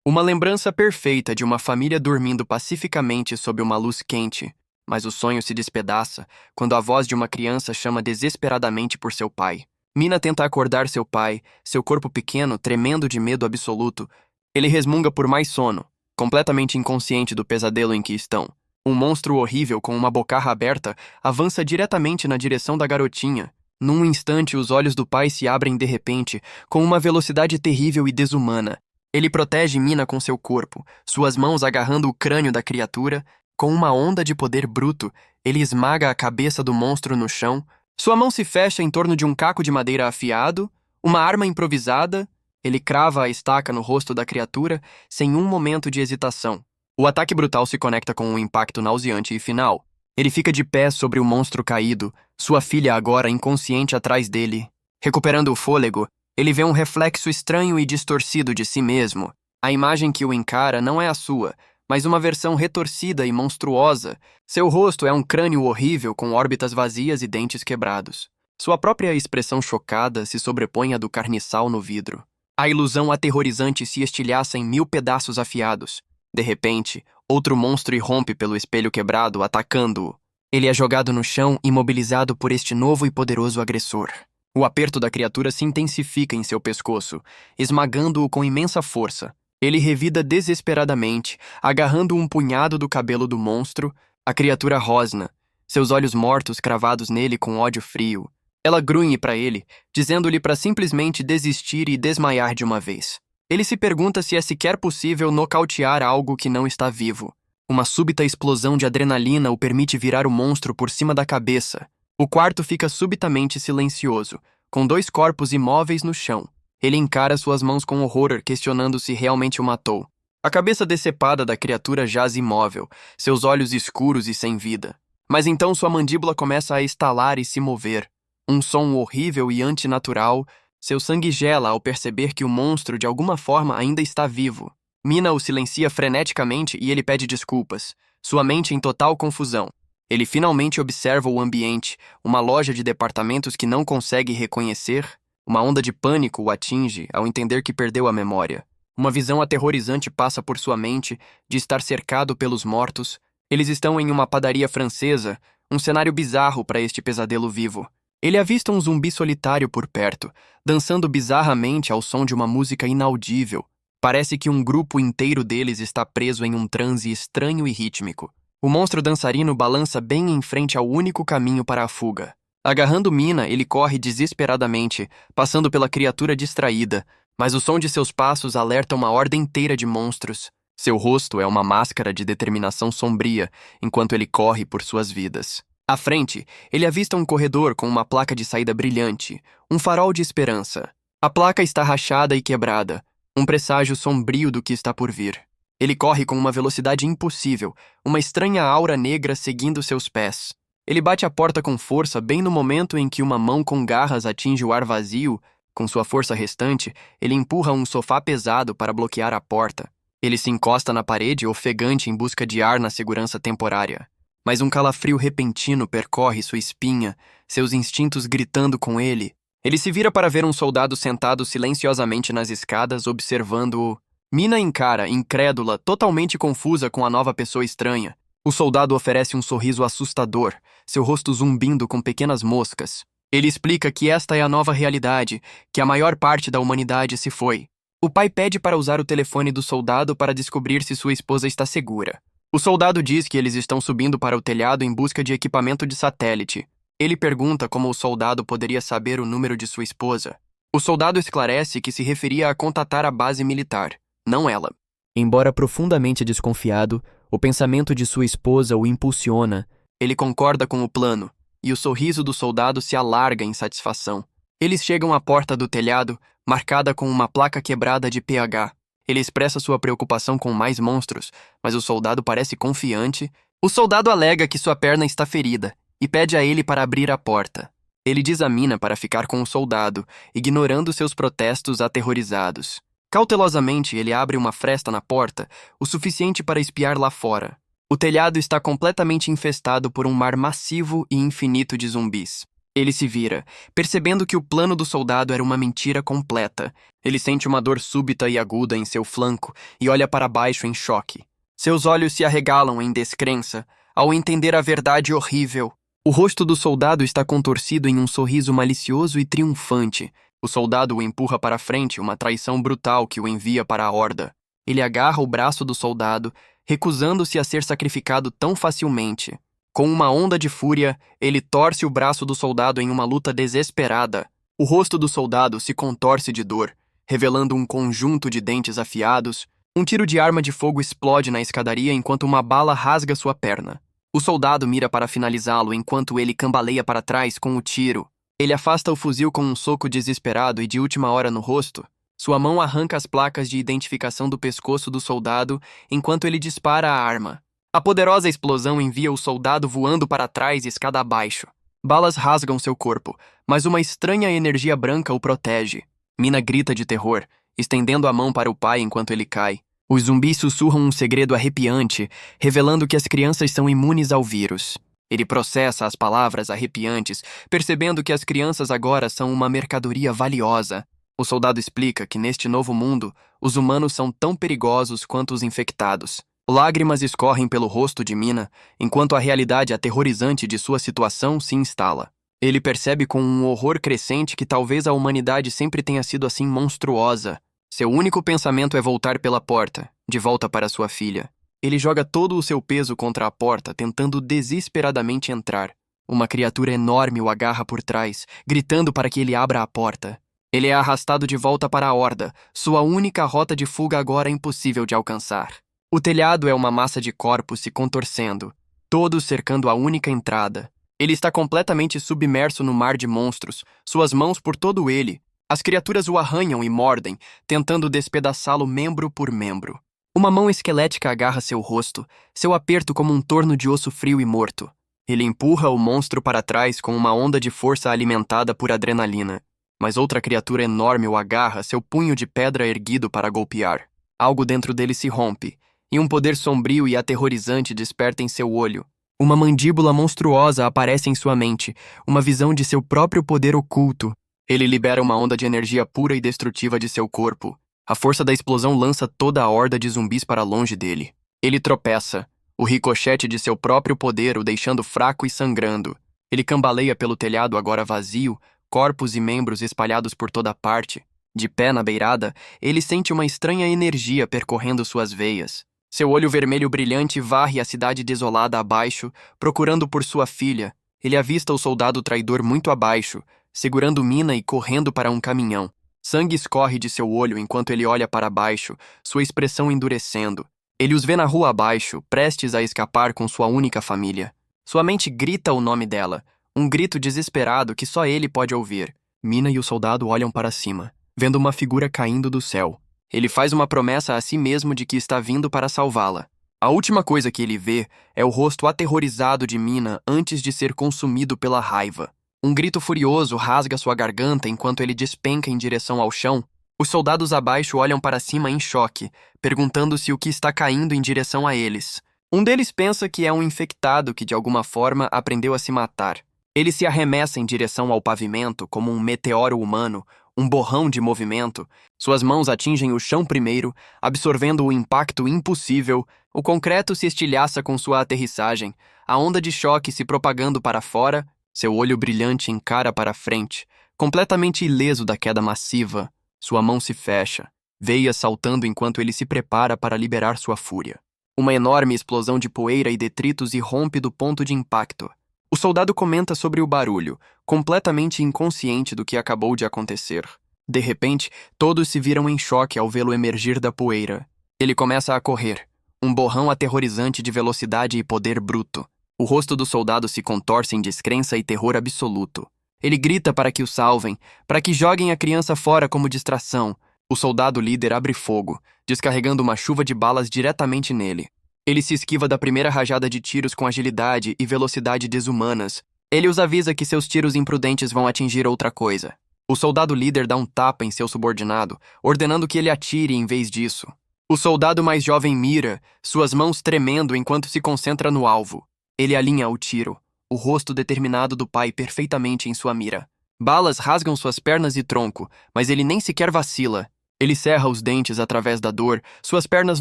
Uma lembrança perfeita de uma família dormindo pacificamente sob uma luz quente, mas o sonho se despedaça quando a voz de uma criança chama desesperadamente por seu pai. Mina tenta acordar seu pai, seu corpo pequeno tremendo de medo absoluto. Ele resmunga por mais sono, completamente inconsciente do pesadelo em que estão. Um monstro horrível com uma bocarra aberta avança diretamente na direção da garotinha. Num instante, os olhos do pai se abrem de repente, com uma velocidade terrível e desumana. Ele protege Mina com seu corpo, suas mãos agarrando o crânio da criatura. Com uma onda de poder bruto, ele esmaga a cabeça do monstro no chão. Sua mão se fecha em torno de um caco de madeira afiado, uma arma improvisada. Ele crava a estaca no rosto da criatura, sem um momento de hesitação. O ataque brutal se conecta com um impacto nauseante e final. Ele fica de pé sobre o monstro caído, sua filha agora inconsciente atrás dele. Recuperando o fôlego, ele vê um reflexo estranho e distorcido de si mesmo. A imagem que o encara não é a sua, mas uma versão retorcida e monstruosa. Seu rosto é um crânio horrível com órbitas vazias e dentes quebrados. Sua própria expressão chocada se sobrepõe à do carniçal no vidro. A ilusão aterrorizante se estilhaça em 1000 pedaços afiados. De repente, outro monstro irrompe pelo espelho quebrado, atacando-o. Ele é jogado no chão, imobilizado por este novo e poderoso agressor. O aperto da criatura se intensifica em seu pescoço, esmagando-o com imensa força. Ele revida desesperadamente, agarrando um punhado do cabelo do monstro. A criatura rosna, seus olhos mortos cravados nele com ódio frio. Ela grunhe para ele, dizendo-lhe para simplesmente desistir e desmaiar de uma vez. Ele se pergunta se é sequer possível nocautear algo que não está vivo. Uma súbita explosão de adrenalina o permite virar o monstro por cima da cabeça. O quarto fica subitamente silencioso, com 2 corpos imóveis no chão. Ele encara suas mãos com horror, questionando se realmente o matou. A cabeça decepada da criatura jaz imóvel, seus olhos escuros e sem vida. Mas então sua mandíbula começa a estalar e se mover. Um som horrível e antinatural. Seu sangue gela ao perceber que o monstro de alguma forma ainda está vivo. Mina o silencia freneticamente e ele pede desculpas, sua mente em total confusão. Ele finalmente observa o ambiente, uma loja de departamentos que não consegue reconhecer. Uma onda de pânico o atinge ao entender que perdeu a memória. Uma visão aterrorizante passa por sua mente de estar cercado pelos mortos. Eles estão em uma padaria francesa, um cenário bizarro para este pesadelo vivo. Ele avista um zumbi solitário por perto, dançando bizarramente ao som de uma música inaudível. Parece que um grupo inteiro deles está preso em um transe estranho e rítmico. O monstro dançarino balança bem em frente ao único caminho para a fuga. Agarrando Mina, ele corre desesperadamente, passando pela criatura distraída, mas o som de seus passos alerta uma horda inteira de monstros. Seu rosto é uma máscara de determinação sombria, enquanto ele corre por suas vidas. À frente, ele avista um corredor com uma placa de saída brilhante, um farol de esperança. A placa está rachada e quebrada, um presságio sombrio do que está por vir. Ele corre com uma velocidade impossível, uma estranha aura negra seguindo seus pés. Ele bate a porta com força bem no momento em que uma mão com garras atinge o ar vazio. Com sua força restante, ele empurra um sofá pesado para bloquear a porta. Ele se encosta na parede, ofegante em busca de ar na segurança temporária. Mas um calafrio repentino percorre sua espinha, seus instintos gritando com ele. Ele se vira para ver um soldado sentado silenciosamente nas escadas, observando-o. Mina encara, incrédula, totalmente confusa com a nova pessoa estranha. O soldado oferece um sorriso assustador, seu rosto zumbindo com pequenas moscas. Ele explica que esta é a nova realidade, que a maior parte da humanidade se foi. O pai pede para usar o telefone do soldado para descobrir se sua esposa está segura. O soldado diz que eles estão subindo para o telhado em busca de equipamento de satélite. Ele pergunta como o soldado poderia saber o número de sua esposa. O soldado esclarece que se referia a contatar a base militar, não ela. Embora profundamente desconfiado, o pensamento de sua esposa o impulsiona. Ele concorda com o plano, e o sorriso do soldado se alarga em satisfação. Eles chegam à porta do telhado, marcada com uma placa quebrada de pH. Ele expressa sua preocupação com mais monstros, mas o soldado parece confiante. O soldado alega que sua perna está ferida e pede a ele para abrir a porta. Ele diz a Mina para ficar com o soldado, ignorando seus protestos aterrorizados. Cautelosamente, ele abre uma fresta na porta, o suficiente para espiar lá fora. O telhado está completamente infestado por um mar massivo e infinito de zumbis. Ele se vira, percebendo que o plano do soldado era uma mentira completa. Ele sente uma dor súbita e aguda em seu flanco e olha para baixo em choque. Seus olhos se arregalam em descrença ao entender a verdade horrível. O rosto do soldado está contorcido em um sorriso malicioso e triunfante. O soldado o empurra para frente, uma traição brutal que o envia para a horda. Ele agarra o braço do soldado, recusando-se a ser sacrificado tão facilmente. Com uma onda de fúria, ele torce o braço do soldado em uma luta desesperada. O rosto do soldado se contorce de dor, revelando um conjunto de dentes afiados. Um tiro de arma de fogo explode na escadaria enquanto uma bala rasga sua perna. O soldado mira para finalizá-lo enquanto ele cambaleia para trás com o tiro. Ele afasta o fuzil com um soco desesperado e de última hora no rosto. Sua mão arranca as placas de identificação do pescoço do soldado enquanto ele dispara a arma. A poderosa explosão envia o soldado voando para trás escada abaixo. Balas rasgam seu corpo, mas uma estranha energia branca o protege. Mina grita de terror, estendendo a mão para o pai enquanto ele cai. Os zumbis sussurram um segredo arrepiante, revelando que as crianças são imunes ao vírus. Ele processa as palavras arrepiantes, percebendo que as crianças agora são uma mercadoria valiosa. O soldado explica que neste novo mundo, os humanos são tão perigosos quanto os infectados. Lágrimas escorrem pelo rosto de Mina, enquanto a realidade aterrorizante de sua situação se instala. Ele percebe com um horror crescente que talvez a humanidade sempre tenha sido assim monstruosa. Seu único pensamento é voltar pela porta, de volta para sua filha. Ele joga todo o seu peso contra a porta, tentando desesperadamente entrar. Uma criatura enorme o agarra por trás, gritando para que ele abra a porta. Ele é arrastado de volta para a horda, sua única rota de fuga agora impossível de alcançar. O telhado é uma massa de corpos se contorcendo, todos cercando a única entrada. Ele está completamente submerso no mar de monstros, suas mãos por todo ele. As criaturas o arranham e mordem, tentando despedaçá-lo membro por membro. Uma mão esquelética agarra seu rosto, seu aperto como um torno de osso frio e morto. Ele empurra o monstro para trás com uma onda de força alimentada por adrenalina. Mas outra criatura enorme o agarra, seu punho de pedra erguido para golpear. Algo dentro dele se rompe, e um poder sombrio e aterrorizante desperta em seu olho. Uma mandíbula monstruosa aparece em sua mente, uma visão de seu próprio poder oculto. Ele libera uma onda de energia pura e destrutiva de seu corpo. A força da explosão lança toda a horda de zumbis para longe dele. Ele tropeça, o ricochete de seu próprio poder o deixando fraco e sangrando. Ele cambaleia pelo telhado agora vazio, corpos e membros espalhados por toda parte. De pé na beirada, ele sente uma estranha energia percorrendo suas veias. Seu olho vermelho brilhante varre a cidade desolada abaixo, procurando por sua filha. Ele avista o soldado traidor muito abaixo, segurando Mina e correndo para um caminhão. Sangue escorre de seu olho enquanto ele olha para baixo, sua expressão endurecendo. Ele os vê na rua abaixo, prestes a escapar com sua única família. Sua mente grita o nome dela, um grito desesperado que só ele pode ouvir. Mina e o soldado olham para cima, vendo uma figura caindo do céu. Ele faz uma promessa a si mesmo de que está vindo para salvá-la. A última coisa que ele vê é o rosto aterrorizado de Mina antes de ser consumido pela raiva. Um grito furioso rasga sua garganta enquanto ele despenca em direção ao chão. Os soldados abaixo olham para cima em choque, perguntando-se o que está caindo em direção a eles. Um deles pensa que é um infectado que de alguma forma aprendeu a se matar. Ele se arremessa em direção ao pavimento como um meteoro humano, um borrão de movimento. Suas mãos atingem o chão primeiro, absorvendo o impacto impossível. O concreto se estilhaça com sua aterrissagem, a onda de choque se propagando para fora. Seu olho brilhante encara para frente, completamente ileso da queda massiva. Sua mão se fecha, veias saltando enquanto ele se prepara para liberar sua fúria. Uma enorme explosão de poeira e detritos irrompe do ponto de impacto. O soldado comenta sobre o barulho, completamente inconsciente do que acabou de acontecer. De repente, todos se viram em choque ao vê-lo emergir da poeira. Ele começa a correr, um borrão aterrorizante de velocidade e poder bruto. O rosto do soldado se contorce em descrença e terror absoluto. Ele grita para que o salvem, para que joguem a criança fora como distração. O soldado líder abre fogo, descarregando uma chuva de balas diretamente nele. Ele se esquiva da primeira rajada de tiros com agilidade e velocidade desumanas. Ele os avisa que seus tiros imprudentes vão atingir outra coisa. O soldado líder dá um tapa em seu subordinado, ordenando que ele atire em vez disso. O soldado mais jovem mira, suas mãos tremendo enquanto se concentra no alvo. Ele alinha o tiro. o rosto determinado do pai perfeitamente em sua mira. Balas rasgam suas pernas e tronco, mas ele nem sequer vacila. Ele cerra os dentes através da dor, suas pernas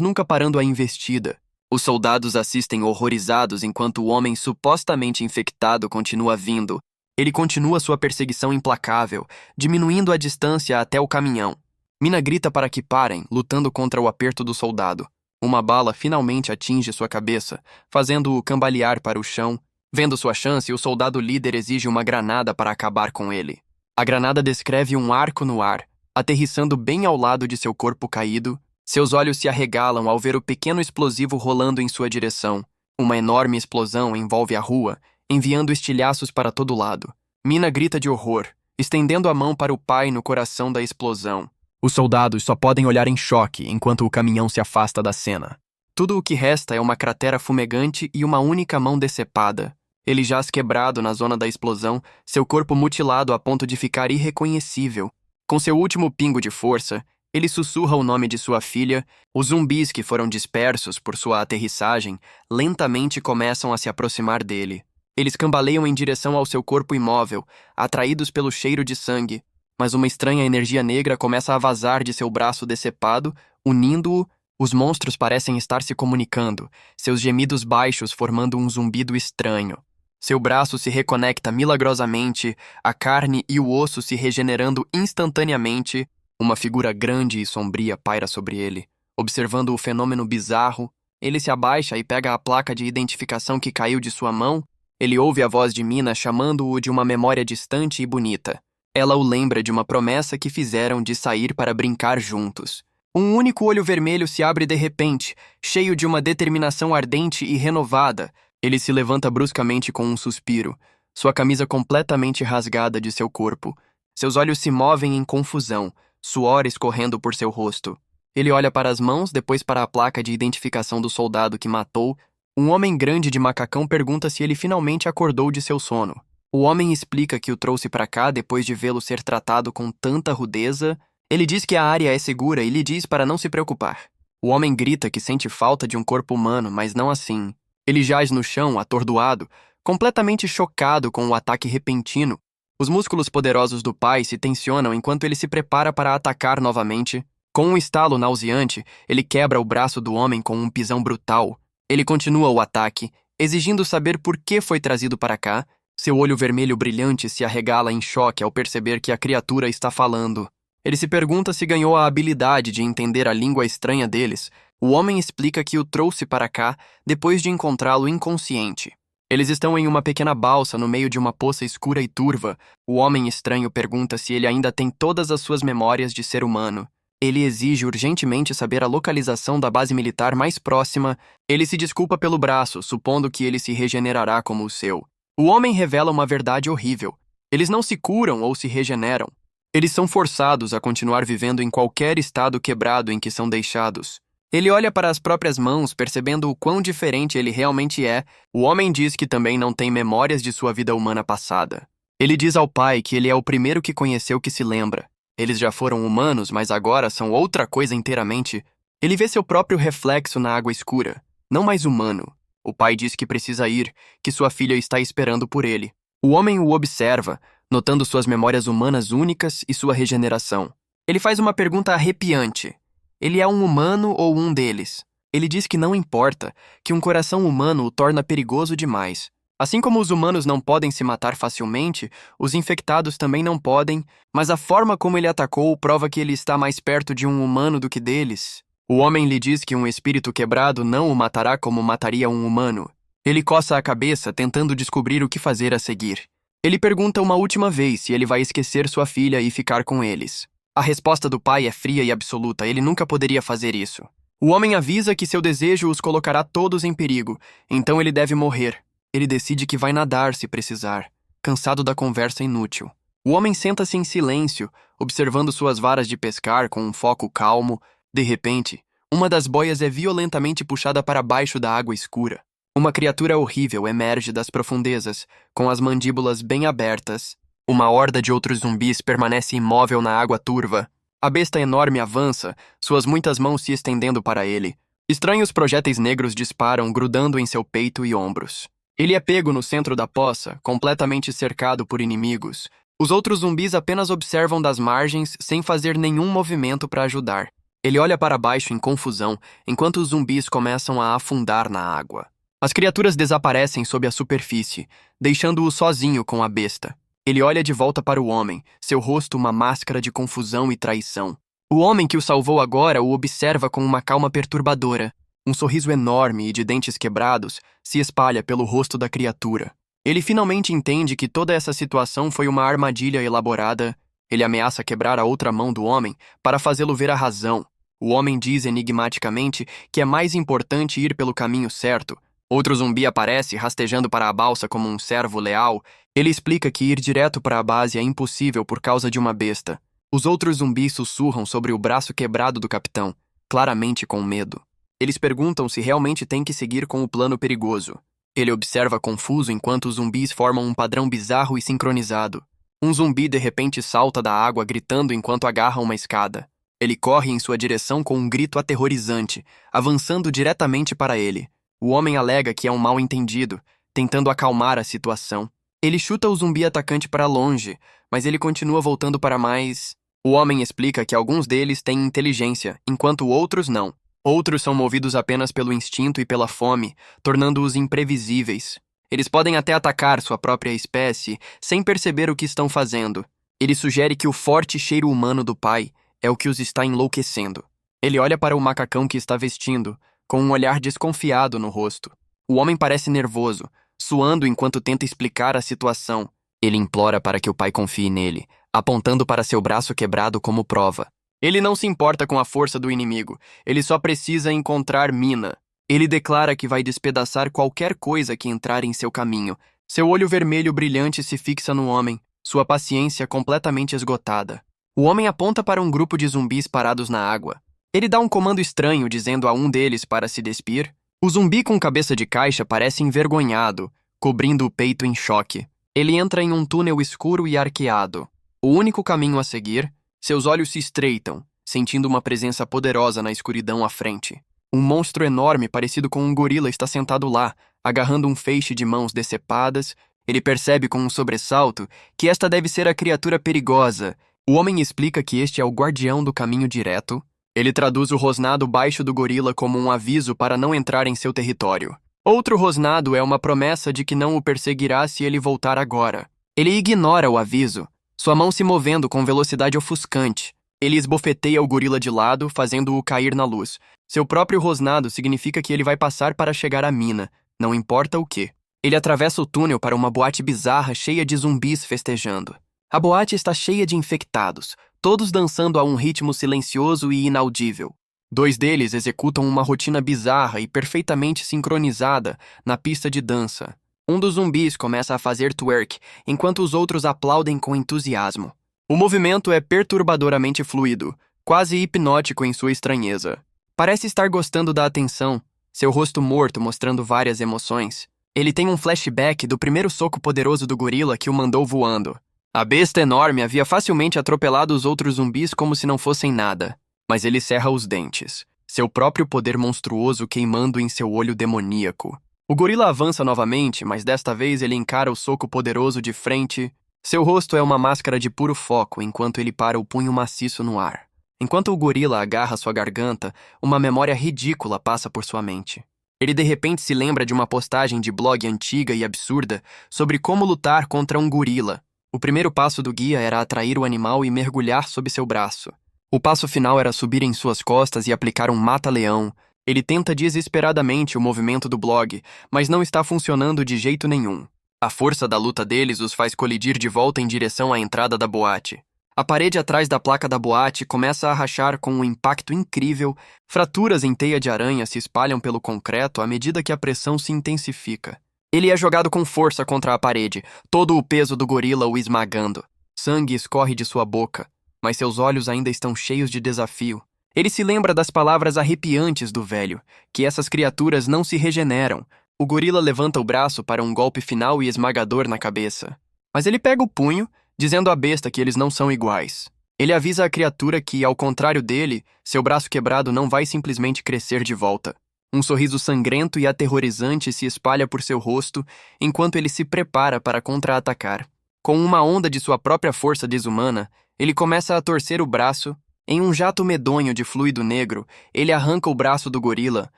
nunca parando a investida. Os soldados assistem horrorizados enquanto o homem supostamente infectado continua vindo. Ele continua sua perseguição implacável, diminuindo a distância até o caminhão. Mina grita para que parem, lutando contra o aperto do soldado. Uma bala finalmente atinge sua cabeça, fazendo-o cambalear para o chão. Vendo sua chance, o soldado líder exige uma granada para acabar com ele. A granada descreve um arco no ar, aterrissando bem ao lado de seu corpo caído. Seus olhos se arregalam ao ver o pequeno explosivo rolando em sua direção. Uma enorme explosão envolve a rua, enviando estilhaços para todo lado. Mina grita de horror, estendendo a mão para o pai no coração da explosão. Os soldados só podem olhar em choque enquanto o caminhão se afasta da cena. Tudo o que resta é uma cratera fumegante e uma única mão decepada. Ele jaz quebrado na zona da explosão, seu corpo mutilado a ponto de ficar irreconhecível. Com seu último pingo de força, ele sussurra o nome de sua filha. Os zumbis que foram dispersos por sua aterrissagem lentamente começam a se aproximar dele. Eles cambaleiam em direção ao seu corpo imóvel, atraídos pelo cheiro de sangue, mas uma estranha energia negra começa a vazar de seu braço decepado, unindo-o. Os monstros parecem estar se comunicando, seus gemidos baixos formando um zumbido estranho. Seu braço se reconecta milagrosamente, a carne e o osso se regenerando instantaneamente. Uma figura grande e sombria paira sobre ele. Observando o fenômeno bizarro, ele se abaixa e pega a placa de identificação que caiu de sua mão. Ele ouve a voz de Mina chamando-o de uma memória distante e bonita. Ela o lembra de uma promessa que fizeram de sair para brincar juntos. Um único olho vermelho se abre de repente, cheio de uma determinação ardente e renovada. Ele se levanta bruscamente com um suspiro, sua camisa completamente rasgada de seu corpo. Seus olhos se movem em confusão, suor escorrendo por seu rosto. Ele olha para as mãos, depois para a placa de identificação do soldado que matou. Um homem grande de macacão pergunta se ele finalmente acordou de seu sono. O homem explica que o trouxe para cá depois de vê-lo ser tratado com tanta rudeza. Ele diz que a área é segura e lhe diz para não se preocupar. O homem grita que sente falta de um corpo humano, mas não assim. Ele jaz no chão, atordoado, completamente chocado com o ataque repentino. Os músculos poderosos do pai se tensionam enquanto ele se prepara para atacar novamente. Com um estalo nauseante, ele quebra o braço do homem com um pisão brutal. Ele continua o ataque, exigindo saber por que foi trazido para cá. Seu olho vermelho brilhante se arregala em choque ao perceber que a criatura está falando. Ele se pergunta se ganhou a habilidade de entender a língua estranha deles. O homem explica que o trouxe para cá depois de encontrá-lo inconsciente. Eles estão em uma pequena balsa no meio de uma poça escura e turva. O homem estranho pergunta se ele ainda tem todas as suas memórias de ser humano. Ele exige urgentemente saber a localização da base militar mais próxima. Ele se desculpa pelo braço, supondo que ele se regenerará como o seu. O homem revela uma verdade horrível. Eles não se curam ou se regeneram. Eles são forçados a continuar vivendo em qualquer estado quebrado em que são deixados. Ele olha para as próprias mãos, percebendo o quão diferente ele realmente é. O homem diz que também não tem memórias de sua vida humana passada. Ele diz ao pai que ele é o primeiro que conheceu que se lembra. Eles já foram humanos, mas agora são outra coisa inteiramente. Ele vê seu próprio reflexo na água escura, não mais humano. O pai diz que precisa ir, que sua filha está esperando por ele. O homem o observa, notando suas memórias humanas únicas e sua regeneração. Ele faz uma pergunta arrepiante. Ele é um humano ou um deles? Ele diz que não importa, que um coração humano o torna perigoso demais. Assim como os humanos não podem se matar facilmente, os infectados também não podem, mas a forma como ele atacou prova que ele está mais perto de um humano do que deles. O homem lhe diz que um espírito quebrado não o matará como mataria um humano. Ele coça a cabeça, tentando descobrir o que fazer a seguir. Ele pergunta uma última vez se ele vai esquecer sua filha e ficar com eles. A resposta do pai é fria e absoluta, ele nunca poderia fazer isso. O homem avisa que seu desejo os colocará todos em perigo, então ele deve morrer. Ele decide que vai nadar se precisar, cansado da conversa inútil. O homem senta-se em silêncio, observando suas varas de pescar com um foco calmo. De repente, uma das boias é violentamente puxada para baixo da água escura. Uma criatura horrível emerge das profundezas, com as mandíbulas bem abertas. Uma horda de outros zumbis permanece imóvel na água turva. A besta enorme avança, suas muitas mãos se estendendo para ele. Estranhos projéteis negros disparam, grudando em seu peito e ombros. Ele é pego no centro da poça, completamente cercado por inimigos. Os outros zumbis apenas observam das margens sem fazer nenhum movimento para ajudar. Ele olha para baixo em confusão, enquanto os zumbis começam a afundar na água. As criaturas desaparecem sob a superfície, deixando-o sozinho com a besta. Ele olha de volta para o homem, seu rosto uma máscara de confusão e traição. O homem que o salvou agora o observa com uma calma perturbadora. Um sorriso enorme e de dentes quebrados se espalha pelo rosto da criatura. Ele finalmente entende que toda essa situação foi uma armadilha elaborada. Ele ameaça quebrar a outra mão do homem para fazê-lo ver a razão. O homem diz enigmaticamente que é mais importante ir pelo caminho certo. Outro zumbi aparece, rastejando para a balsa como um servo leal. Ele explica que ir direto para a base é impossível por causa de uma besta. Os outros zumbis sussurram sobre o braço quebrado do capitão, claramente com medo. Eles perguntam se realmente tem que seguir com o plano perigoso. Ele observa confuso enquanto os zumbis formam um padrão bizarro e sincronizado. Um zumbi de repente salta da água gritando enquanto agarra uma escada. Ele corre em sua direção com um grito aterrorizante, avançando diretamente para ele. O homem alega que é um mal-entendido, tentando acalmar a situação. Ele chuta o zumbi atacante para longe, mas ele continua voltando para mais. O homem explica que alguns deles têm inteligência, enquanto outros não. Outros são movidos apenas pelo instinto e pela fome, tornando-os imprevisíveis. Eles podem até atacar sua própria espécie sem perceber o que estão fazendo. Ele sugere que o forte cheiro humano do pai é o que os está enlouquecendo. Ele olha para o macacão que está vestindo, com um olhar desconfiado no rosto. O homem parece nervoso, suando enquanto tenta explicar a situação. Ele implora para que o pai confie nele, apontando para seu braço quebrado como prova. Ele não se importa com a força do inimigo, ele só precisa encontrar Mina. Ele declara que vai despedaçar qualquer coisa que entrar em seu caminho. Seu olho vermelho brilhante se fixa no homem, sua paciência completamente esgotada. O homem aponta para um grupo de zumbis parados na água. Ele dá um comando estranho dizendo a um deles para se despir. O zumbi com cabeça de caixa parece envergonhado, cobrindo o peito em choque. Ele entra em um túnel escuro e arqueado. O único caminho a seguir, seus olhos se estreitam, sentindo uma presença poderosa na escuridão à frente. Um monstro enorme parecido com um gorila está sentado lá, agarrando um feixe de mãos decepadas. Ele percebe com um sobressalto que esta deve ser a criatura perigosa. O homem explica que este é o guardião do caminho direto. Ele traduz o rosnado baixo do gorila como um aviso para não entrar em seu território. Outro rosnado é uma promessa de que não o perseguirá se ele voltar agora. Ele ignora o aviso, sua mão se movendo com velocidade ofuscante. Ele esbofeteia o gorila de lado, fazendo-o cair na luz. Seu próprio rosnado significa que ele vai passar para chegar à mina, não importa o que. Ele atravessa o túnel para uma boate bizarra cheia de zumbis festejando. A boate está cheia de infectados, todos dançando a um ritmo silencioso e inaudível. 2 deles executam uma rotina bizarra e perfeitamente sincronizada na pista de dança. Um dos zumbis começa a fazer twerk, enquanto os outros aplaudem com entusiasmo. O movimento é perturbadoramente fluido, quase hipnótico em sua estranheza. Parece estar gostando da atenção, seu rosto morto mostrando várias emoções. Ele tem um flashback do primeiro soco poderoso do gorila que o mandou voando. A besta enorme havia facilmente atropelado os outros zumbis como se não fossem nada. Mas ele cerra os dentes, seu próprio poder monstruoso queimando em seu olho demoníaco. O gorila avança novamente, mas desta vez ele encara o soco poderoso de frente. Seu rosto é uma máscara de puro foco enquanto ele para o punho maciço no ar. Enquanto o gorila agarra sua garganta, uma memória ridícula passa por sua mente. Ele de repente se lembra de uma postagem de blog antiga e absurda sobre como lutar contra um gorila. O primeiro passo do guia era atrair o animal e mergulhar sob seu braço. O passo final era subir em suas costas e aplicar um mata-leão. Ele tenta desesperadamente o movimento do blog, mas não está funcionando de jeito nenhum. A força da luta deles os faz colidir de volta em direção à entrada da boate. A parede atrás da placa da boate começa a rachar com um impacto incrível. Fraturas em teia de aranha se espalham pelo concreto à medida que a pressão se intensifica. Ele é jogado com força contra a parede, todo o peso do gorila o esmagando. Sangue escorre de sua boca, mas seus olhos ainda estão cheios de desafio. Ele se lembra das palavras arrepiantes do velho, que essas criaturas não se regeneram. O gorila levanta o braço para um golpe final e esmagador na cabeça. Mas ele pega o punho, dizendo à besta que eles não são iguais. Ele avisa a criatura que, ao contrário dele, seu braço quebrado não vai simplesmente crescer de volta. Um sorriso sangrento e aterrorizante se espalha por seu rosto enquanto ele se prepara para contra-atacar. Com uma onda de sua própria força desumana, ele começa a torcer o braço. Em um jato medonho de fluido negro, ele arranca o braço do gorila.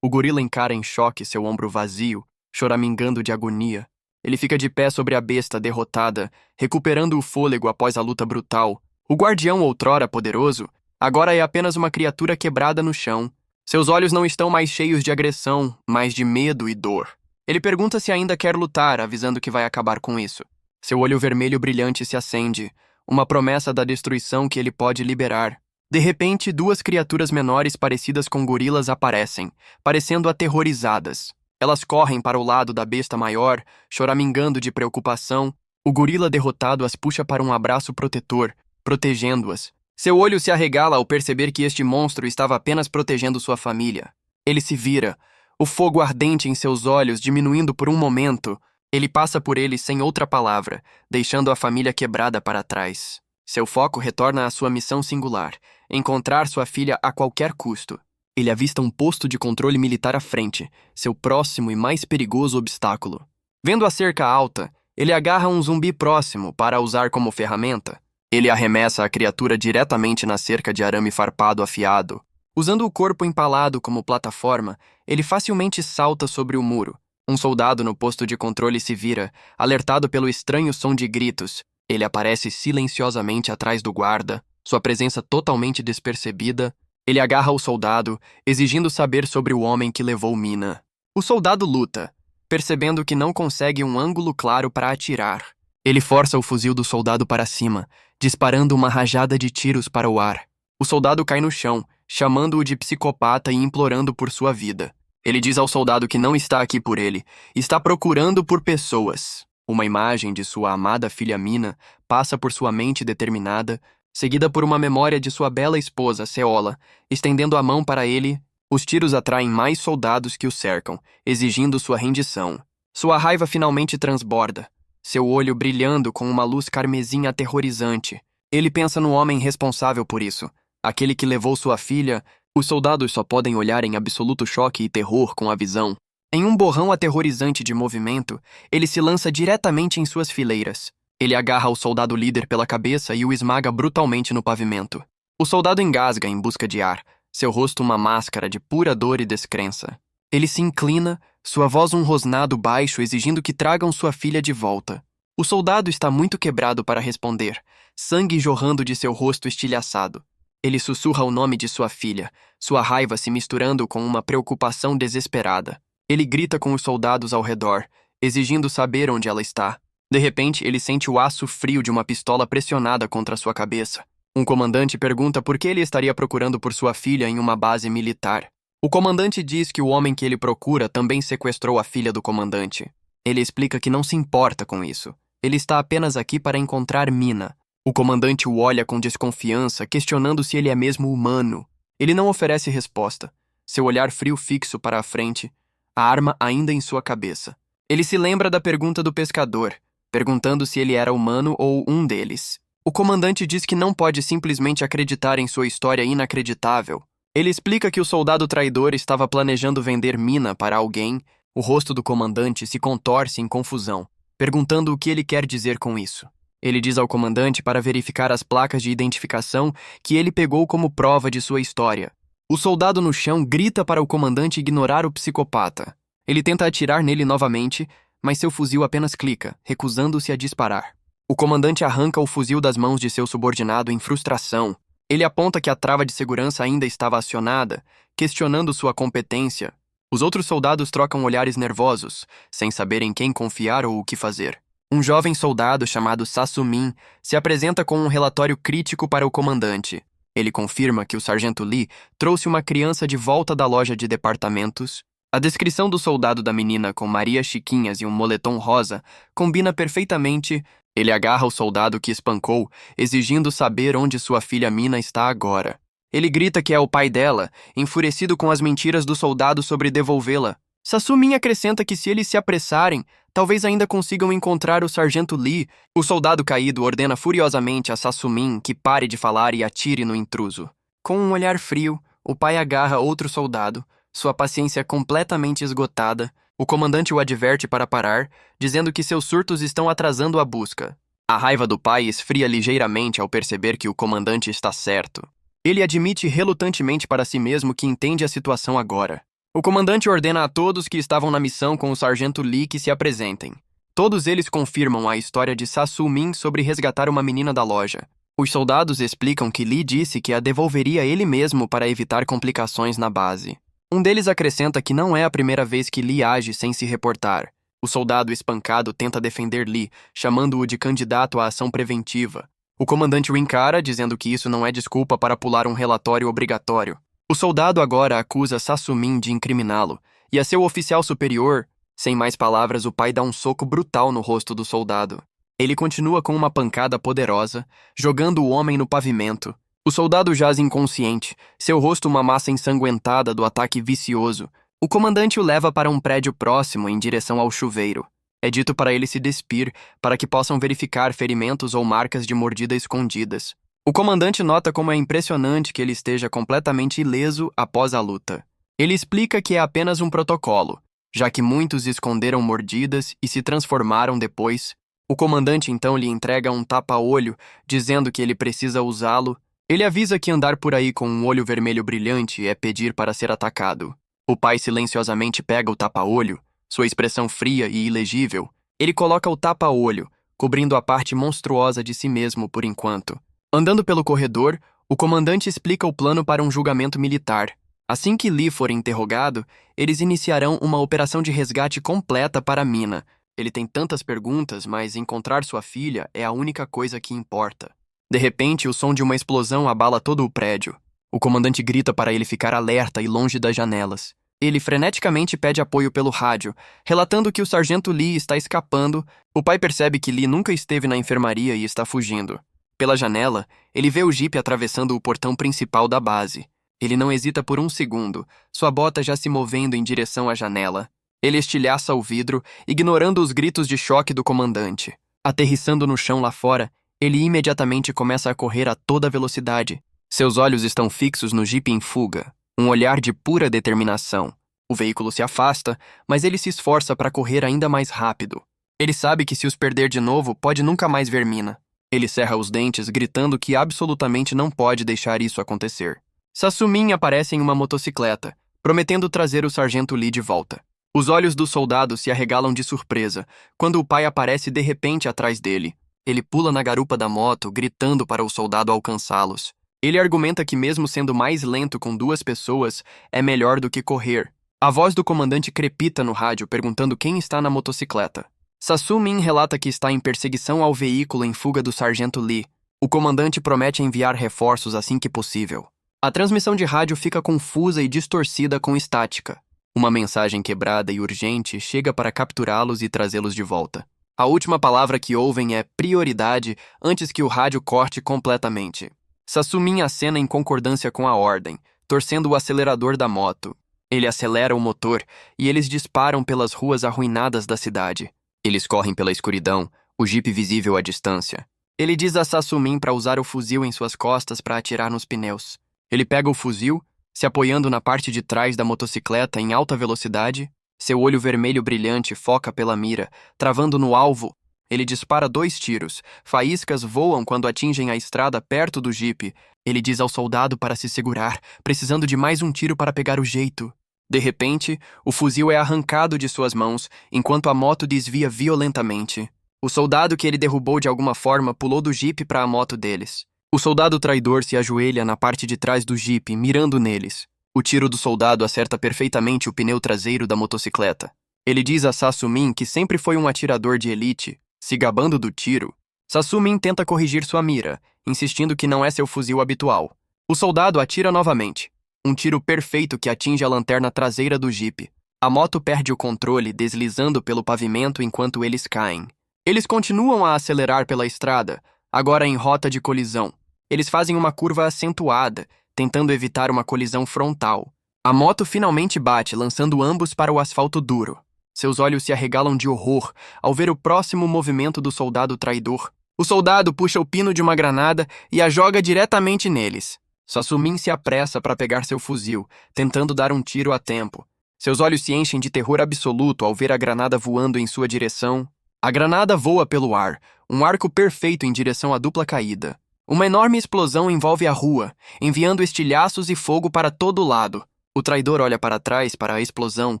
O gorila encara em choque seu ombro vazio, choramingando de agonia. Ele fica de pé sobre a besta derrotada, recuperando o fôlego após a luta brutal. O guardião outrora poderoso, agora é apenas uma criatura quebrada no chão. Seus olhos não estão mais cheios de agressão, mas de medo e dor. Ele pergunta se ainda quer lutar, avisando que vai acabar com isso. Seu olho vermelho brilhante se acende, uma promessa da destruição que ele pode liberar. De repente, duas criaturas menores parecidas com gorilas aparecem, parecendo aterrorizadas. Elas correm para o lado da besta maior, choramingando de preocupação. O gorila derrotado as puxa para um abraço protetor, protegendo-as. Seu olho se arregala ao perceber que este monstro estava apenas protegendo sua família. Ele se vira, o fogo ardente em seus olhos diminuindo por um momento. Ele passa por ele sem outra palavra, deixando a família quebrada para trás. Seu foco retorna à sua missão singular, encontrar sua filha a qualquer custo. Ele avista um posto de controle militar à frente, seu próximo e mais perigoso obstáculo. Vendo a cerca alta, ele agarra um zumbi próximo para usar como ferramenta. Ele arremessa a criatura diretamente na cerca de arame farpado afiado. Usando o corpo empalado como plataforma, ele facilmente salta sobre o muro. Um soldado no posto de controle se vira, alertado pelo estranho som de gritos. Ele aparece silenciosamente atrás do guarda, sua presença totalmente despercebida. Ele agarra o soldado, exigindo saber sobre o homem que levou Mina. O soldado luta, percebendo que não consegue um ângulo claro para atirar. Ele força o fuzil do soldado para cima, disparando uma rajada de tiros para o ar. O soldado cai no chão, chamando-o de psicopata e implorando por sua vida. Ele diz ao soldado que não está aqui por ele, está procurando por pessoas. Uma imagem de sua amada filha Mina passa por sua mente determinada, seguida por uma memória de sua bela esposa, Seola, estendendo a mão para ele. Os tiros atraem mais soldados que o cercam, exigindo sua rendição. Sua raiva finalmente transborda, seu olho brilhando com uma luz carmesim aterrorizante. Ele pensa no homem responsável por isso, aquele que levou sua filha. Os soldados só podem olhar em absoluto choque e terror com a visão. Em um borrão aterrorizante de movimento, ele se lança diretamente em suas fileiras. Ele agarra o soldado líder pela cabeça e o esmaga brutalmente no pavimento. O soldado engasga em busca de ar, seu rosto uma máscara de pura dor e descrença. Ele se inclina, sua voz um rosnado baixo exigindo que tragam sua filha de volta. O soldado está muito quebrado para responder, sangue jorrando de seu rosto estilhaçado. Ele sussurra o nome de sua filha, sua raiva se misturando com uma preocupação desesperada. Ele grita com os soldados ao redor, exigindo saber onde ela está. De repente, ele sente o aço frio de uma pistola pressionada contra sua cabeça. Um comandante pergunta por que ele estaria procurando por sua filha em uma base militar. O comandante diz que o homem que ele procura também sequestrou a filha do comandante. Ele explica que não se importa com isso. Ele está apenas aqui para encontrar Mina. O comandante o olha com desconfiança, questionando se ele é mesmo humano. Ele não oferece resposta. Seu olhar frio fixo para a frente, a arma ainda em sua cabeça. Ele se lembra da pergunta do pescador, perguntando se ele era humano ou um deles. O comandante diz que não pode simplesmente acreditar em sua história inacreditável. Ele explica que o soldado traidor estava planejando vender Mina para alguém. O rosto do comandante se contorce em confusão, perguntando o que ele quer dizer com isso. Ele diz ao comandante para verificar as placas de identificação que ele pegou como prova de sua história. O soldado no chão grita para o comandante ignorar o psicopata. Ele tenta atirar nele novamente, mas seu fuzil apenas clica, recusando-se a disparar. O comandante arranca o fuzil das mãos de seu subordinado em frustração. Ele aponta que a trava de segurança ainda estava acionada, questionando sua competência. Os outros soldados trocam olhares nervosos, sem saber em quem confiar ou o que fazer. Um jovem soldado chamado Sassumin se apresenta com um relatório crítico para o comandante. Ele confirma que o sargento Lee trouxe uma criança de volta da loja de departamentos. A descrição do soldado da menina com Maria Chiquinhas e um moletom rosa combina perfeitamente. Ele agarra o soldado que espancou, exigindo saber onde sua filha Mina está agora. Ele grita que é o pai dela, enfurecido com as mentiras do soldado sobre devolvê-la. Sassumin acrescenta que se eles se apressarem, talvez ainda consigam encontrar o sargento Lee. O soldado caído ordena furiosamente a Sassumin que pare de falar e atire no intruso. Com um olhar frio, o pai agarra outro soldado, Sua paciência completamente esgotada, o comandante o adverte para parar, dizendo que seus surtos estão atrasando a busca. A raiva do pai esfria ligeiramente ao perceber que o comandante está certo. Ele admite relutantemente para si mesmo que entende a situação agora. O comandante ordena a todos que estavam na missão com o sargento Lee que se apresentem. Todos eles confirmam a história de Sa-Su-min sobre resgatar uma menina da loja. Os soldados explicam que Lee disse que a devolveria ele mesmo para evitar complicações na base. Um deles acrescenta que não é a primeira vez que Lee age sem se reportar. O soldado espancado tenta defender Lee, chamando-o de candidato à ação preventiva. O comandante o encara, dizendo que isso não é desculpa para pular um relatório obrigatório. O soldado agora acusa Sa-Su-min de incriminá-lo, e a seu oficial superior, sem mais palavras, o pai dá um soco brutal no rosto do soldado. Ele continua com uma pancada poderosa, jogando o homem no pavimento. O soldado jaz inconsciente, seu rosto uma massa ensanguentada do ataque vicioso. O comandante o leva para um prédio próximo em direção ao chuveiro. É dito para ele se despir, para que possam verificar ferimentos ou marcas de mordida escondidas. O comandante nota como é impressionante que ele esteja completamente ileso após a luta. Ele explica que é apenas um protocolo, já que muitos esconderam mordidas e se transformaram depois. O comandante então lhe entrega um tapa-olho, dizendo que ele precisa usá-lo. Ele avisa que andar por aí com um olho vermelho brilhante é pedir para ser atacado. O pai silenciosamente pega o tapa-olho, sua expressão fria e ilegível. Ele coloca o tapa-olho, cobrindo a parte monstruosa de si mesmo por enquanto. Andando pelo corredor, o comandante explica o plano para um julgamento militar. Assim que Lee for interrogado, eles iniciarão uma operação de resgate completa para a mina. Ele tem tantas perguntas, mas encontrar sua filha é a única coisa que importa. De repente, o som de uma explosão abala todo o prédio. O comandante grita para ele ficar alerta e longe das janelas. Ele freneticamente pede apoio pelo rádio, relatando que o sargento Lee está escapando. O pai percebe que Lee nunca esteve na enfermaria e está fugindo. Pela janela, ele vê o jipe atravessando o portão principal da base. Ele não hesita por um segundo, sua bota já se movendo em direção à janela. Ele estilhaça o vidro, ignorando os gritos de choque do comandante. Aterrissando no chão lá fora, ele imediatamente começa a correr a toda velocidade. Seus olhos estão fixos no jipe em fuga, um olhar de pura determinação. O veículo se afasta, mas ele se esforça para correr ainda mais rápido. Ele sabe que se os perder de novo, pode nunca mais ver Mina. Ele cerra os dentes, gritando que absolutamente não pode deixar isso acontecer. Sa-Su-min aparece em uma motocicleta, prometendo trazer o sargento Lee de volta. Os olhos do soldado se arregalam de surpresa, quando o pai aparece de repente atrás dele. Ele pula na garupa da moto, gritando para o soldado alcançá-los. Ele argumenta que mesmo sendo mais lento com duas pessoas, é melhor do que correr. A voz do comandante crepita no rádio, perguntando quem está na motocicleta. Sa-Su-min relata que está em perseguição ao veículo em fuga do sargento Lee. O comandante promete enviar reforços assim que possível. A transmissão de rádio fica confusa e distorcida com estática. Uma mensagem quebrada e urgente chega para capturá-los e trazê-los de volta. A última palavra que ouvem é prioridade antes que o rádio corte completamente. Sa-Su-min acena em concordância com a ordem, torcendo o acelerador da moto. Ele acelera o motor e eles disparam pelas ruas arruinadas da cidade. Eles correm pela escuridão, o jipe visível à distância. Ele diz a Sa-Su-min para usar o fuzil em suas costas para atirar nos pneus. Ele pega o fuzil, se apoiando na parte de trás da motocicleta em alta velocidade. Seu olho vermelho brilhante foca pela mira, travando no alvo. Ele dispara 2 tiros. Faíscas voam quando atingem a estrada perto do jipe. Ele diz ao soldado para se segurar, precisando de mais um tiro para pegar o jeito. De repente, o fuzil é arrancado de suas mãos, enquanto a moto desvia violentamente. O soldado que ele derrubou de alguma forma pulou do jipe para a moto deles. O soldado traidor se ajoelha na parte de trás do jipe, mirando neles. O tiro do soldado acerta perfeitamente o pneu traseiro da motocicleta. Ele diz a Sa-Su-min que sempre foi um atirador de elite, se gabando do tiro. Sa-Su-min tenta corrigir sua mira, insistindo que não é seu fuzil habitual. O soldado atira novamente. Um tiro perfeito que atinge a lanterna traseira do jipe. A moto perde o controle, deslizando pelo pavimento enquanto eles caem. Eles continuam a acelerar pela estrada, agora em rota de colisão. Eles fazem uma curva acentuada, tentando evitar uma colisão frontal. A moto finalmente bate, lançando ambos para o asfalto duro. Seus olhos se arregalam de horror ao ver o próximo movimento do soldado traidor. O soldado puxa o pino de uma granada e a joga diretamente neles. Sassumin se apressa para pegar seu fuzil, tentando dar um tiro a tempo. Seus olhos se enchem de terror absoluto ao ver a granada voando em sua direção. A granada voa pelo ar, um arco perfeito em direção à dupla caída. Uma enorme explosão envolve a rua, enviando estilhaços e fogo para todo lado. O traidor olha para trás para a explosão,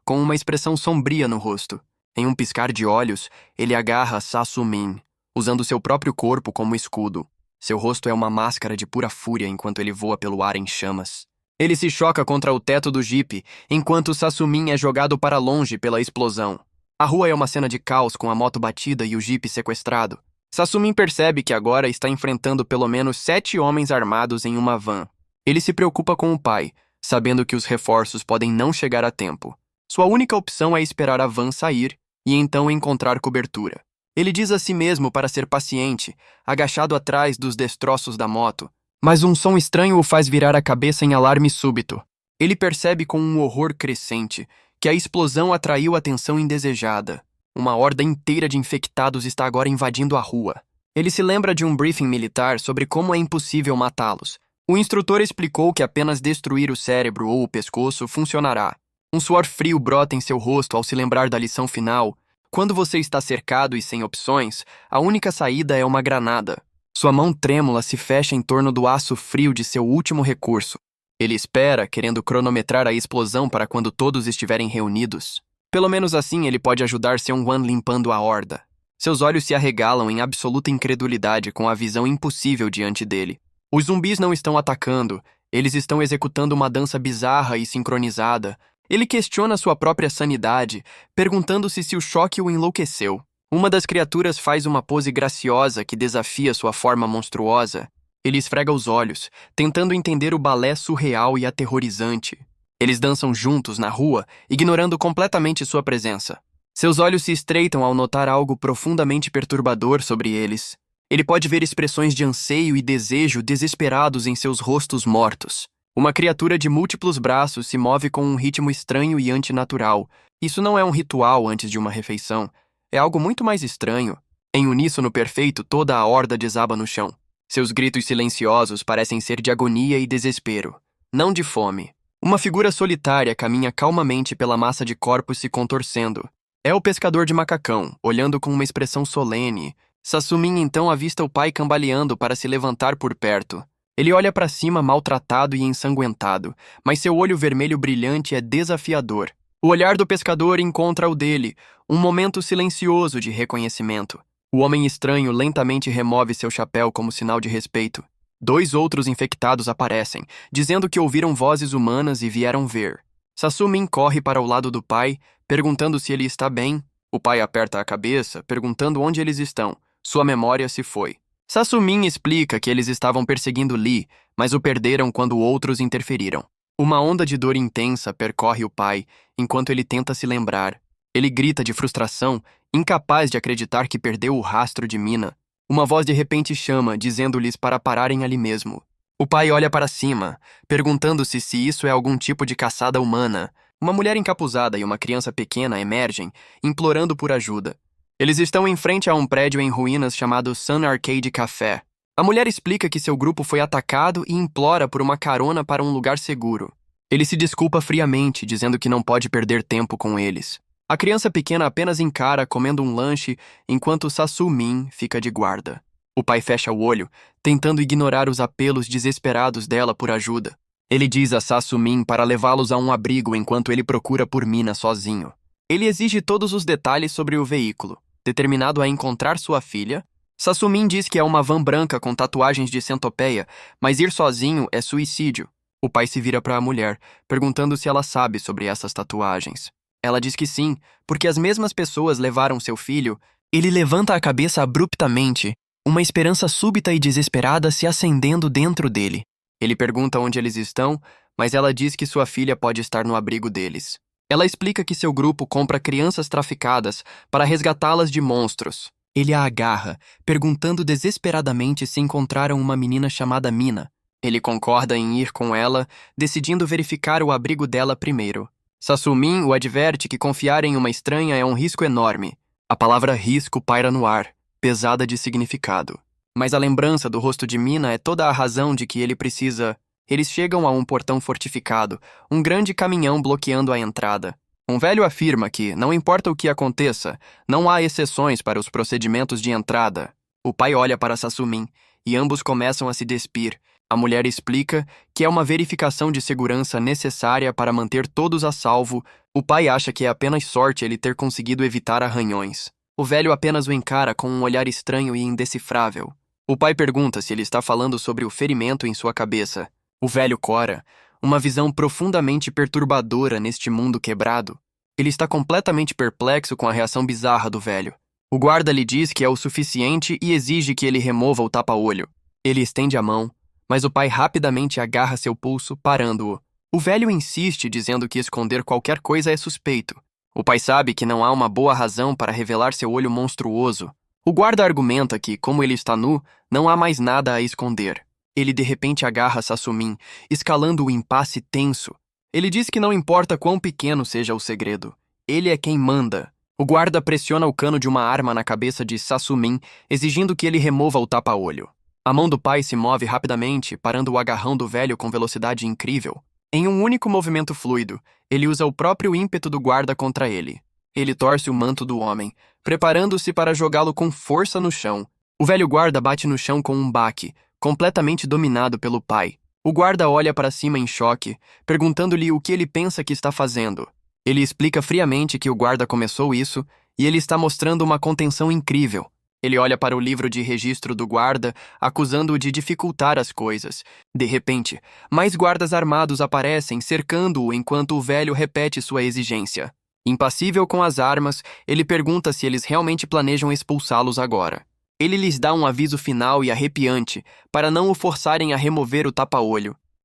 com uma expressão sombria no rosto. Em um piscar de olhos, ele agarra Sassumin, usando seu próprio corpo como escudo. Seu rosto é uma máscara de pura fúria enquanto ele voa pelo ar em chamas. Ele se choca contra o teto do jipe, enquanto Sassumin é jogado para longe pela explosão. A rua é uma cena de caos com a moto batida e o jipe sequestrado. Sassumin percebe que agora está enfrentando pelo menos 7 homens armados em uma van. Ele se preocupa com o pai, sabendo que os reforços podem não chegar a tempo. Sua única opção é esperar a van sair e então encontrar cobertura. Ele diz a si mesmo para ser paciente, agachado atrás dos destroços da moto, mas um som estranho o faz virar a cabeça em alarme súbito. Ele percebe com um horror crescente que a explosão atraiu atenção indesejada. Uma horda inteira de infectados está agora invadindo a rua. Ele se lembra de um briefing militar sobre como é impossível matá-los. O instrutor explicou que apenas destruir o cérebro ou o pescoço funcionará. Um suor frio brota em seu rosto ao se lembrar da lição final. Quando você está cercado e sem opções, a única saída é uma granada. Sua mão trêmula se fecha em torno do aço frio de seu último recurso. Ele espera, querendo cronometrar a explosão para quando todos estiverem reunidos. Pelo menos assim ele pode ajudar Seung-wan limpando a horda. Seus olhos se arregalam em absoluta incredulidade com a visão impossível diante dele. Os zumbis não estão atacando, eles estão executando uma dança bizarra e sincronizada. Ele questiona sua própria sanidade, perguntando-se se o choque o enlouqueceu. Uma das criaturas faz uma pose graciosa que desafia sua forma monstruosa. Ele esfrega os olhos, tentando entender o balé surreal e aterrorizante. Eles dançam juntos na rua, ignorando completamente sua presença. Seus olhos se estreitam ao notar algo profundamente perturbador sobre eles. Ele pode ver expressões de anseio e desejo desesperados em seus rostos mortos. Uma criatura de múltiplos braços se move com um ritmo estranho e antinatural. Isso não é um ritual antes de uma refeição. É algo muito mais estranho. Em uníssono perfeito, toda a horda desaba no chão. Seus gritos silenciosos parecem ser de agonia e desespero, não de fome. Uma figura solitária caminha calmamente pela massa de corpos se contorcendo. É o pescador de macacão, olhando com uma expressão solene. Sassumin então avista o pai cambaleando para se levantar por perto. Ele olha para cima maltratado e ensanguentado, mas seu olho vermelho brilhante é desafiador. O olhar do pescador encontra o dele, um momento silencioso de reconhecimento. O homem estranho lentamente remove seu chapéu como sinal de respeito. 2 outros infectados aparecem, dizendo que ouviram vozes humanas e vieram ver. Sassumin corre para o lado do pai, perguntando se ele está bem. O pai aperta a cabeça, perguntando onde eles estão. Sua memória se foi. Sassumin explica que eles estavam perseguindo Lee, mas o perderam quando outros interferiram. Uma onda de dor intensa percorre o pai, enquanto ele tenta se lembrar. Ele grita de frustração, incapaz de acreditar que perdeu o rastro de Mina. Uma voz de repente chama, dizendo-lhes para pararem ali mesmo. O pai olha para cima, perguntando-se se isso é algum tipo de caçada humana. Uma mulher encapuzada e uma criança pequena emergem, implorando por ajuda. Eles estão em frente a um prédio em ruínas chamado Sun Arcade Café. A mulher explica que seu grupo foi atacado e implora por uma carona para um lugar seguro. Ele se desculpa friamente, dizendo que não pode perder tempo com eles. A criança pequena apenas encara comendo um lanche, enquanto Sassumin fica de guarda. O pai fecha o olho, tentando ignorar os apelos desesperados dela por ajuda. Ele diz a Sassumin para levá-los a um abrigo enquanto ele procura por Mina sozinho. Ele exige todos os detalhes sobre o veículo. Determinado a encontrar sua filha, Sassumin diz que é uma van branca com tatuagens de centopeia, mas ir sozinho é suicídio. O pai se vira para a mulher, perguntando se ela sabe sobre essas tatuagens. Ela diz que sim, porque as mesmas pessoas levaram seu filho. Ele levanta a cabeça abruptamente, uma esperança súbita e desesperada se acendendo dentro dele. Ele pergunta onde eles estão, mas ela diz que sua filha pode estar no abrigo deles. Ela explica que seu grupo compra crianças traficadas para resgatá-las de monstros. Ele a agarra, perguntando desesperadamente se encontraram uma menina chamada Mina. Ele concorda em ir com ela, decidindo verificar o abrigo dela primeiro. Sassumin o adverte que confiar em uma estranha é um risco enorme. A palavra risco paira no ar, pesada de significado. Mas a lembrança do rosto de Mina é toda a razão de que ele precisa... Eles chegam a um portão fortificado, um grande caminhão bloqueando a entrada. Um velho afirma que, não importa o que aconteça, não há exceções para os procedimentos de entrada. O pai olha para Sassumin e ambos começam a se despir. A mulher explica que é uma verificação de segurança necessária para manter todos a salvo. O pai acha que é apenas sorte ele ter conseguido evitar arranhões. O velho apenas o encara com um olhar estranho e indecifrável. O pai pergunta se ele está falando sobre o ferimento em sua cabeça. O velho cora, uma visão profundamente perturbadora neste mundo quebrado. Ele está completamente perplexo com a reação bizarra do velho. O guarda lhe diz que é o suficiente e exige que ele remova o tapa-olho. Ele estende a mão, mas o pai rapidamente agarra seu pulso, parando-o. O velho insiste, dizendo que esconder qualquer coisa é suspeito. O pai sabe que não há uma boa razão para revelar seu olho monstruoso. O guarda argumenta que, como ele está nu, não há mais nada a esconder. Ele de repente agarra Sassumin, escalando o impasse tenso. Ele diz que não importa quão pequeno seja o segredo. Ele é quem manda. O guarda pressiona o cano de uma arma na cabeça de Sassumin, exigindo que ele remova o tapa-olho. A mão do pai se move rapidamente, parando o agarrão do velho com velocidade incrível. Em um único movimento fluido, ele usa o próprio ímpeto do guarda contra ele. Ele torce o manto do homem, preparando-se para jogá-lo com força no chão. O velho guarda bate no chão com um baque, completamente dominado pelo pai. O guarda olha para cima em choque, perguntando-lhe o que ele pensa que está fazendo. Ele explica friamente que o guarda começou isso e ele está mostrando uma contenção incrível. Ele olha para o livro de registro do guarda, acusando-o de dificultar as coisas. De repente, mais guardas armados aparecem, cercando-o enquanto o velho repete sua exigência. Impassível com as armas, ele pergunta se eles realmente planejam expulsá-los agora. Ele lhes dá um aviso final e arrepiante, para não o forçarem a remover o tapa-olho.